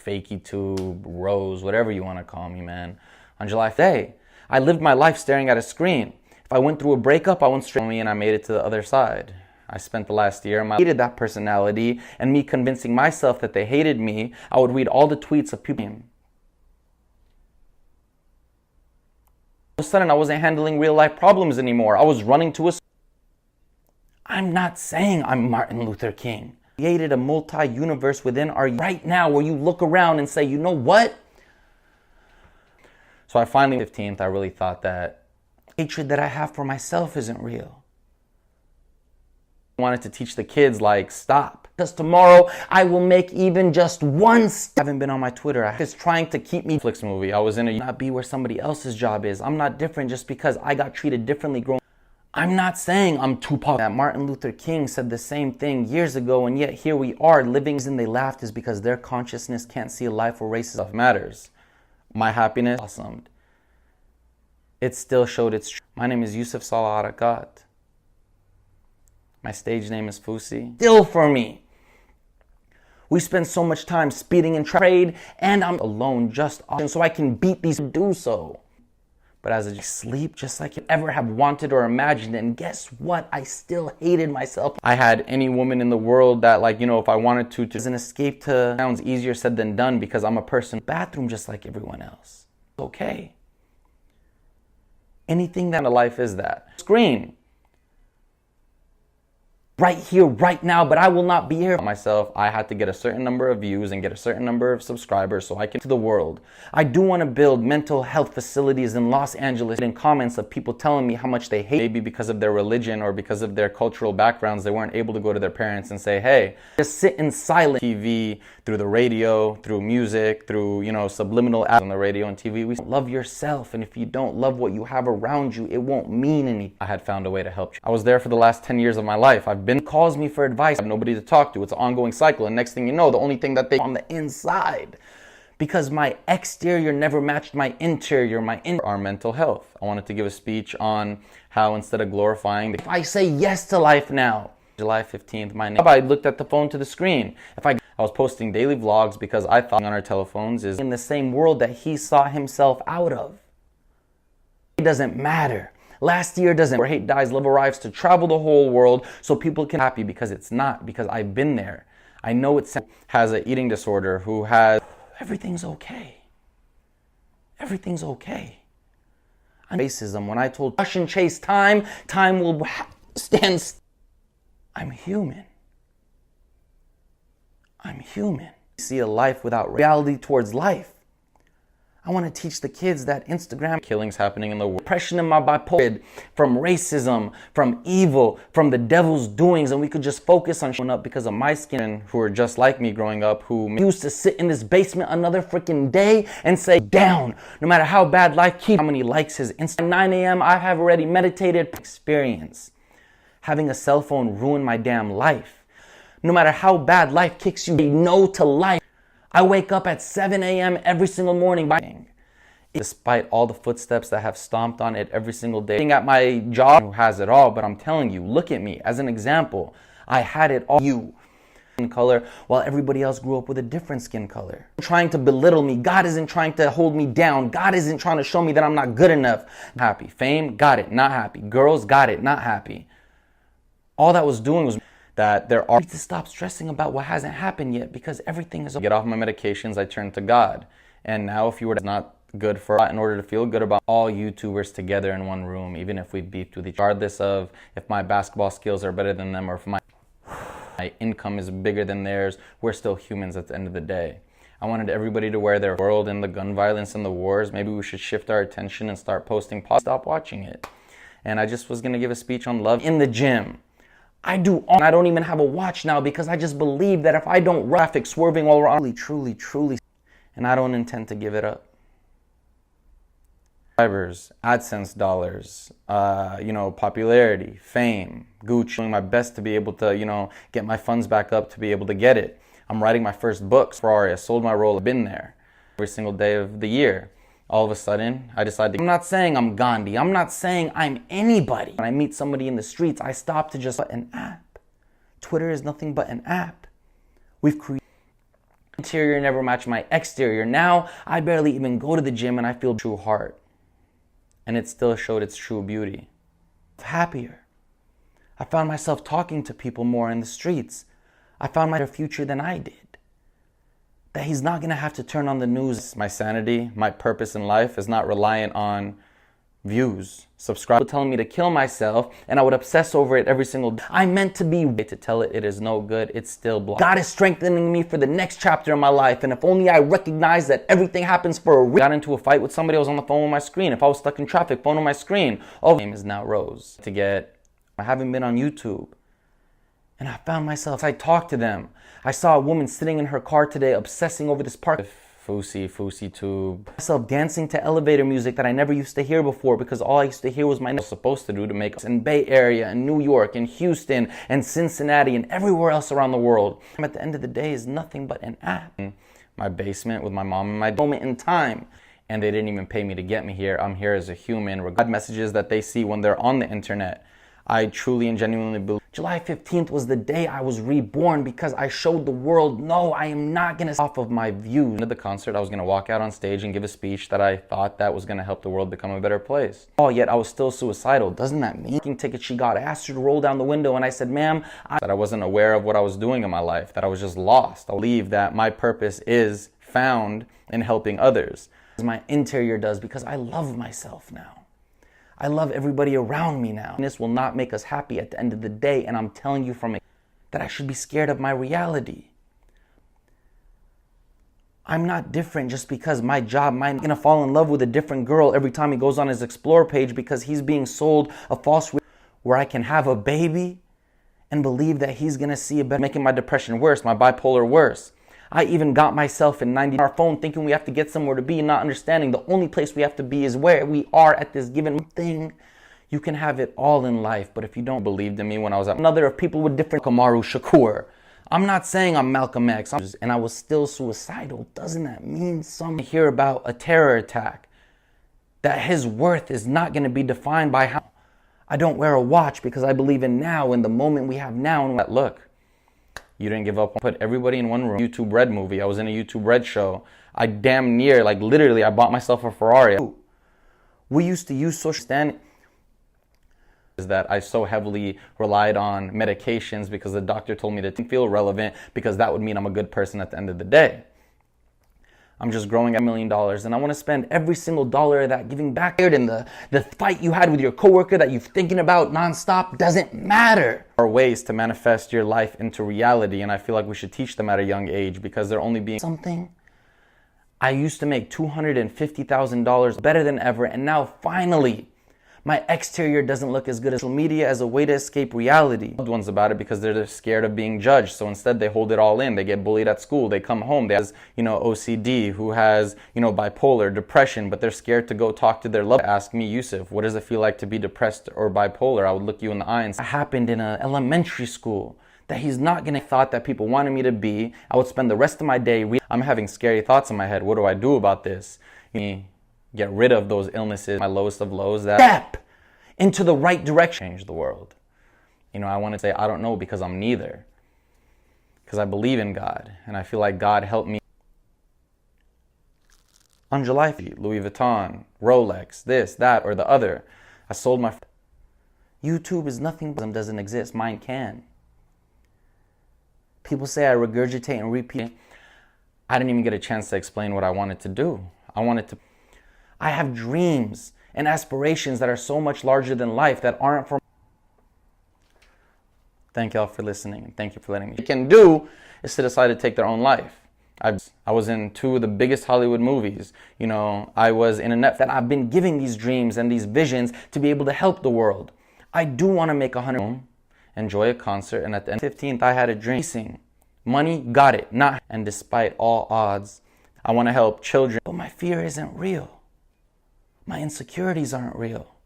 fouseyTUBE, Rose, whatever you want to call me, man. On July 5th, I lived my life staring at a screen. If I went through a breakup, I went straight to me and I made it to the other side. I spent the last year, I hated that personality, and me convincing myself that they hated me. I would read all the tweets of people. All of a sudden, I wasn't handling real life problems anymore. I was running to a... I'm not saying I'm Martin Luther King. Created a multi-universe within our right now where you look around and say, you know what? So I finally, 15th, I really thought that hatred that I have for myself isn't real. I wanted to teach the kids, like, stop. Because tomorrow I will make even just one step. I haven't been on my Twitter. I was trying to keep me. Netflix movie. I was in a not be where somebody else's job is. I'm not different just because I got treated differently growing. I'm not saying I'm too popular. That Martin Luther King said the same thing years ago, and yet here we are living. And they laughed is because their consciousness can't see a life where racism matters. My happiness blossomed. It still showed its truth. My name is Yusuf Salah Harakat. My stage name is Fousey. Still for me. We spend so much time speeding in trade, and I'm alone just so I can beat these do so. But as I sleep, just like you ever have wanted or imagined, and guess what? I still hated myself. I had any woman in the world that, like, you know, if I wanted to an escape to, sounds easier said than done because I'm a person. Bathroom just like everyone else. It's okay. Anything that in life is that. Screen. Right here, right now, but I will not be here. Myself, I had to get a certain number of views and get a certain number of subscribers so I can to the world. I do want to build mental health facilities in Los Angeles. In comments of people telling me how much they hate, maybe because of their religion or because of their cultural backgrounds, they weren't able to go to their parents and say, hey, just sit in silence. TV, through the radio, through music, through, you know, subliminal ads on the radio and TV. We love yourself, and if you don't love what you have around you, it won't mean anything. I had found a way to help you. I was there for the last 10 years of my life. I've been calls me for advice. I have nobody to talk to. It's an ongoing cycle. And next thing you know, the only thing that they on the inside, because my exterior never matched my interior, our mental health. I wanted to give a speech on how instead of glorifying, if I say yes to life now, July 15th, my name, I looked at the phone to the screen. I was posting daily vlogs because I thought on our telephones is in the same world that he saw himself out of. It doesn't matter. Last year doesn't. Where hate dies, love arrives, to travel the whole world so people can be happy, because it's not, because I've been there. I know it has an eating disorder, who has, everything's okay. Everything's okay. Racism, when I told rush and chase time, time will stand still. I'm human. I'm human. See a life without reality towards life. I want to teach the kids that Instagram killings happening in the world, depression in my bipolar, from racism, from evil, from the devil's doings, and we could just focus on showing up because of my skin, who are just like me growing up, who used to sit in this basement another freaking day and say, down, no matter how bad life keeps, how many likes his Instagram. 9 a.m. I have already meditated. Experience. Having a cell phone ruined my damn life. No matter how bad life kicks you, say no to life. I wake up at 7 a.m. every single morning despite all the footsteps that have stomped on it every single day. At my job, who has it all, but I'm telling you, look at me as an example. I had it all. You skin color, while everybody else grew up with a different skin color. Trying to belittle me. God isn't trying to hold me down. God isn't trying to show me that I'm not good enough. Happy. Fame, got it, not happy. Girls, got it, not happy. All that was doing was that there are to stop stressing about what hasn't happened yet, because everything is. Get off my medications, I turned to God. And now if you were to, not good for, in order to feel good about all YouTubers together in one room, even if we beefed with each other, regardless of if my basketball skills are better than them or if my income is bigger than theirs, we're still humans at the end of the day. I wanted everybody to wear their world and the gun violence and the wars. Maybe we should shift our attention and start posting, stop watching it. And I just was going to give a speech on love in the gym. I don't even have a watch now because I just believe that if I don't traffic swerving while we're on, truly, and I don't intend to give it up. Subscribers, AdSense dollars, popularity, fame, Gucci, doing my best to be able to, get my funds back up to be able to get it. I'm writing my first book, Ferrari, I sold my role, I've been there every single day of the year. All of a sudden, I decided, I'm not saying I'm Gandhi. I'm not saying I'm anybody. When I meet somebody in the streets, I stop to just an app. Twitter is nothing but an app. We've created. Interior never matched my exterior. Now I barely even go to the gym and I feel true heart. And it still showed its true beauty. Happier. I found myself talking to people more in the streets. I found my future than I did. That he's not going to have to turn on the news. My sanity, my purpose in life is not reliant on views. Subscribe telling me to kill myself, and I would obsess over it every single day. I meant to be to tell it is no good. It's still blocked. God is strengthening me for the next chapter in my life, and if only I recognize that everything happens for a reason. I got into a fight with somebody, I was on the phone with my screen. If I was stuck in traffic, phone on my screen. Oh, my name is now Rose. I haven't been on YouTube. And I found myself, I talked to them. I saw a woman sitting in her car today obsessing over this park. fouseyTUBE. Myself dancing to elevator music that I never used to hear before because all I used to hear was my was supposed to do to make us in Bay Area and New York and Houston and Cincinnati and everywhere else around the world. At the end of the day is nothing but an app. My basement with my mom in my moment in time. And they didn't even pay me to get me here. I'm here as a human. Regard messages that they see when they're on the internet. I truly and genuinely believe July 15th was the day I was reborn because I showed the world, no, I am not going to off of my views. At the concert, I was going to walk out on stage and give a speech that I thought that was going to help the world become a better place. Oh, yet I was still suicidal. Doesn't that mean ticket she got? I asked her to roll down the window and I said, ma'am, that I wasn't aware of what I was doing in my life, that I was just lost. I believe that my purpose is found in helping others. As my interior does because I love myself now. I love everybody around me now. This will not make us happy at the end of the day, and I'm telling you from it that I should be scared of my reality. I'm not different just because my job, I'm gonna fall in love with a different girl every time he goes on his Explore page because he's being sold a false where I can have a baby and believe that he's gonna see a better, making my depression worse, my bipolar worse. I even got myself in 90 on our phone thinking we have to get somewhere to be, not understanding the only place we have to be is where we are at this given thing. You can have it all in life, but if you don't believe in me when I was at another of people with different Kamaru Shakur. I'm not saying I'm Malcolm X, and I was still suicidal. Doesn't that mean something? Hear about a terror attack, that his worth is not going to be defined by how I don't wear a watch because I believe in now, in the moment we have now. And look. You didn't give up. Put everybody in one room. YouTube Red movie. I was in a YouTube Red show. I damn near, like literally, I bought myself a Ferrari. We used to use social standing. Is that I so heavily relied on medications because the doctor told me to feel relevant because that would mean I'm a good person at the end of the day. I'm just growing at $1 million and I want to spend every single dollar of that giving back. And the fight you had with your coworker that you're thinking about nonstop doesn't matter. There are ways to manifest your life into reality, and I feel like we should teach them at a young age because they're only being something. I used to make $250,000 better than ever, and now finally my exterior doesn't look as good as social media as a way to escape reality. Loved ones about it because they're scared of being judged. So instead they hold it all in. They get bullied at school. They come home. They has, OCD, who has, bipolar, depression, but they're scared to go talk to their loved one. Ask me, Yusuf, what does it feel like to be depressed or bipolar? I would look you in the eye and say, it happened in an elementary school. That he's not going to thought that people wanted me to be. I would spend the rest of my day, I'm having scary thoughts in my head. What do I do about this? Get rid of those illnesses, my lowest of lows, that step into the right direction, change the world. I want to say, I don't know because I'm neither. Because I believe in God and I feel like God helped me. On July 5th, Louis Vuitton, Rolex, this, that, or the other. I sold my... YouTube is nothing but doesn't exist. Mine can. People say I regurgitate and repeat. I didn't even get a chance to explain what I wanted to do. I have dreams and aspirations that are so much larger than life that aren't for... Thank y'all for listening and thank you for letting me. What you can do is to decide to take their own life. I was in 2 of the biggest Hollywood movies. I was in a net that I've been giving these dreams and these visions to be able to help the world. I do want to make 100, enjoy a concert, and at the end of 15th, I had a dream. Money, got it, not. And despite all odds, I want to help children. But my fear isn't real. My insecurities aren't real.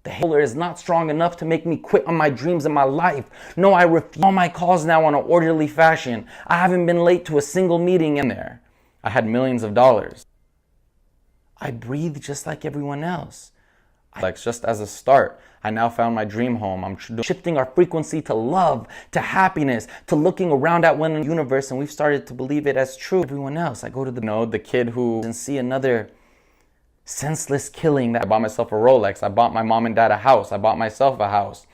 The bipolar is not strong enough to make me quit on my dreams in my life. No, I refuse all my calls now on an orderly fashion. I haven't been late to a single meeting in there. I had millions of dollars. I breathe just like everyone else. Just as a start, I now found my dream home. I'm shifting our frequency to love, to happiness, to looking around at one in the universe, and we've started to believe it as true. Everyone else, I go to the kid who and see another senseless killing. That I bought myself a Rolex. I bought my mom and dad a house. I bought myself a house.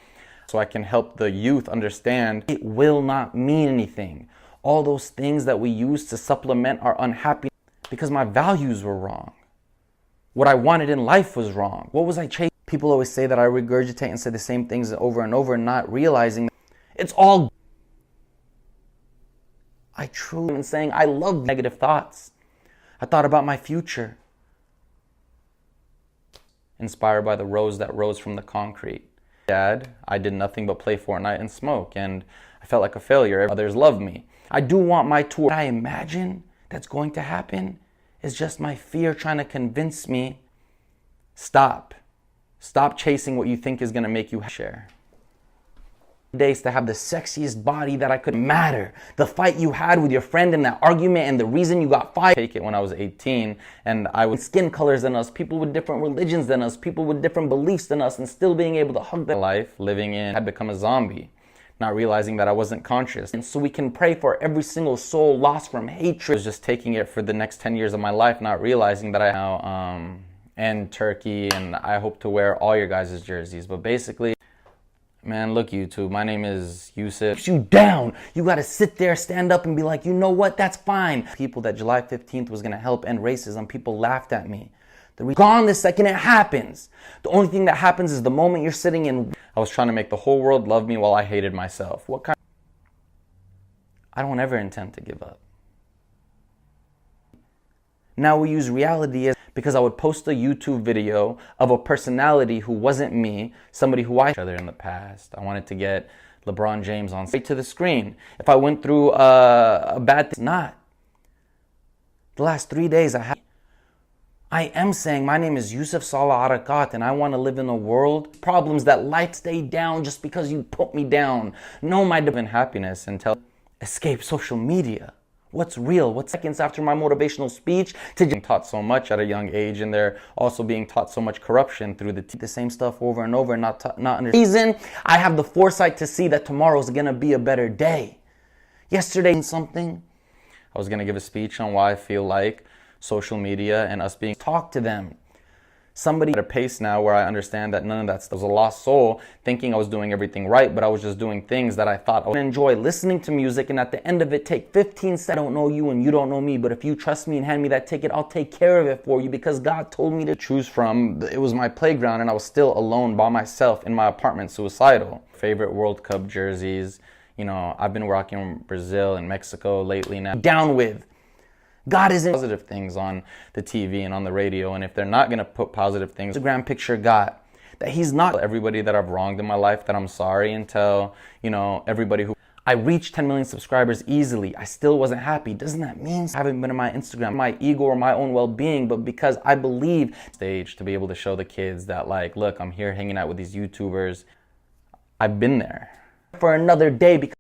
So I can help the youth understand it will not mean anything. All those things that we use to supplement our unhappiness because my values were wrong. What I wanted in life was wrong. What was I chasing? People always say that I regurgitate and say the same things over and over, not realizing it's all. I truly am saying I love negative thoughts. I thought about my future. Inspired by the rose that rose from the concrete. Dad, I did nothing but play Fortnite and smoke, and I felt like a failure. Others loved me. I do want my tour. What I imagine that's going to happen is just my fear trying to convince me, stop. Stop chasing what you think is going to make you share. Days to have the sexiest body that I could matter. The fight you had with your friend in that argument and the reason you got fired. Take it when I was 18 and I was skin colors than us, people with different religions than us, people with different beliefs than us, and still being able to hug their life, living in, had become a zombie. Not realizing that I wasn't conscious. And so we can pray for every single soul lost from hatred. I was just taking it for the next 10 years of my life, not realizing that I now and Turkey, and I hope to wear all your guys' jerseys. But basically, man, look, YouTube, my name is Yusuf. You down. You got to sit there, stand up, and be like, you know what? That's fine. People that July 15th was going to help end racism, people laughed at me. Gone the second it happens. The only thing that happens is the moment you're sitting in. I was trying to make the whole world love me while I hated myself. What kind? I don't ever intend to give up. Now we use reality as because I would post a YouTube video of a personality who wasn't me, somebody who I other in the past. I wanted to get LeBron James on straight to the screen. If I went through a bad thing, not. The last 3 days I am saying my name is Yusuf Salah Arakat and I want to live in a world problems that light stay down just because you put me down. Know my divine happiness until escape social media. What's real? What's seconds after my motivational speech to being taught so much at a young age, and they're also being taught so much corruption through the same stuff over and over, not under reason. I have the foresight to see that tomorrow's gonna be a better day. Yesterday something, I was gonna give a speech on why I feel like social media and us being talk to them. Somebody at a pace now where I understand that none of that stuff was a lost soul, thinking I was doing everything right, but I was just doing things that I thought I would enjoy listening to music, and at the end of it, take 15 seconds. I don't know you and you don't know me, but if you trust me and hand me that ticket, I'll take care of it for you because God told me to choose from. It was my playground and I was still alone by myself in my apartment, suicidal. Favorite World Cup jerseys. You know, I've been rocking Brazil and Mexico lately now. Down with. God isn't positive things on the TV and on the radio, and if they're not going to put positive things, Instagram picture got that he's not everybody that I've wronged in my life that I'm sorry, and tell, you know, everybody who I reached 10 million subscribers easily. I still wasn't happy. Doesn't that mean I haven't been in my Instagram, my ego or my own well-being, but because I believe stage to be able to show the kids that like, look, I'm here hanging out with these YouTubers. I've been there for another day because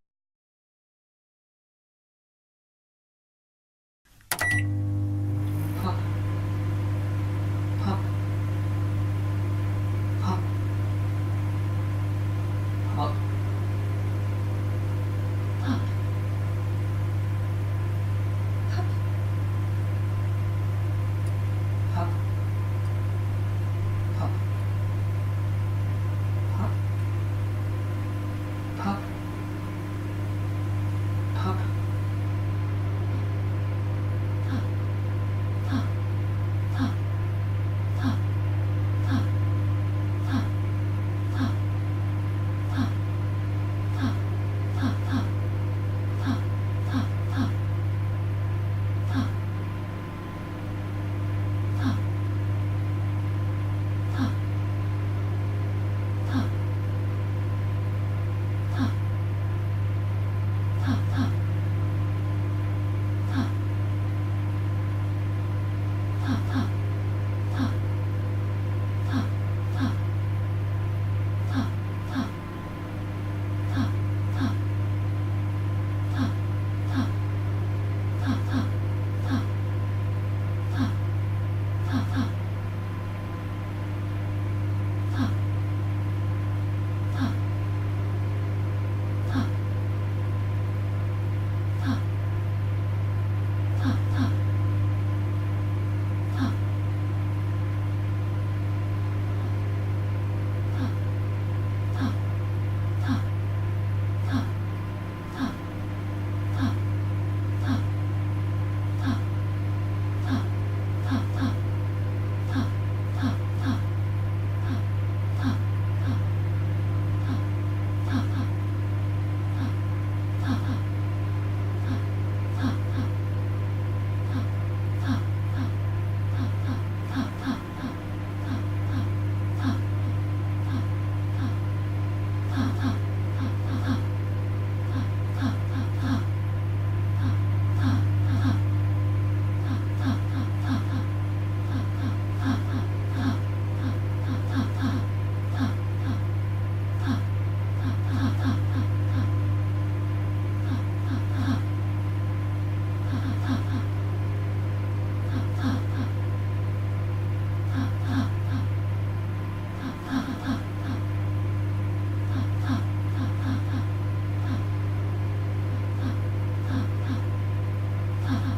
Ha ha.